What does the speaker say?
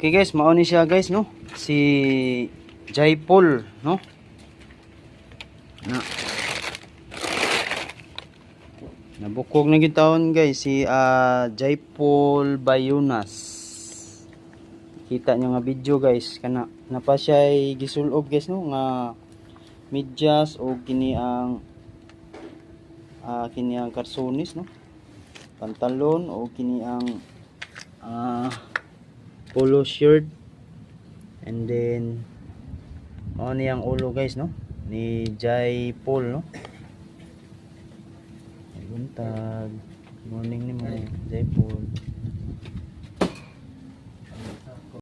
Okay guys, mao ni siya guys no. Si Jaipol no. Na nabukog na gitawon guys si Jaipol Bayunas. Kita nyo nga video guys kana napa siya gisulob guys no nga medyas o kini ang karsonis no. Pantalon o kini ang polo shirt, and then mao ni ang ulo guys no ni Jaipol no. Buntag morning ni mo Jaipol.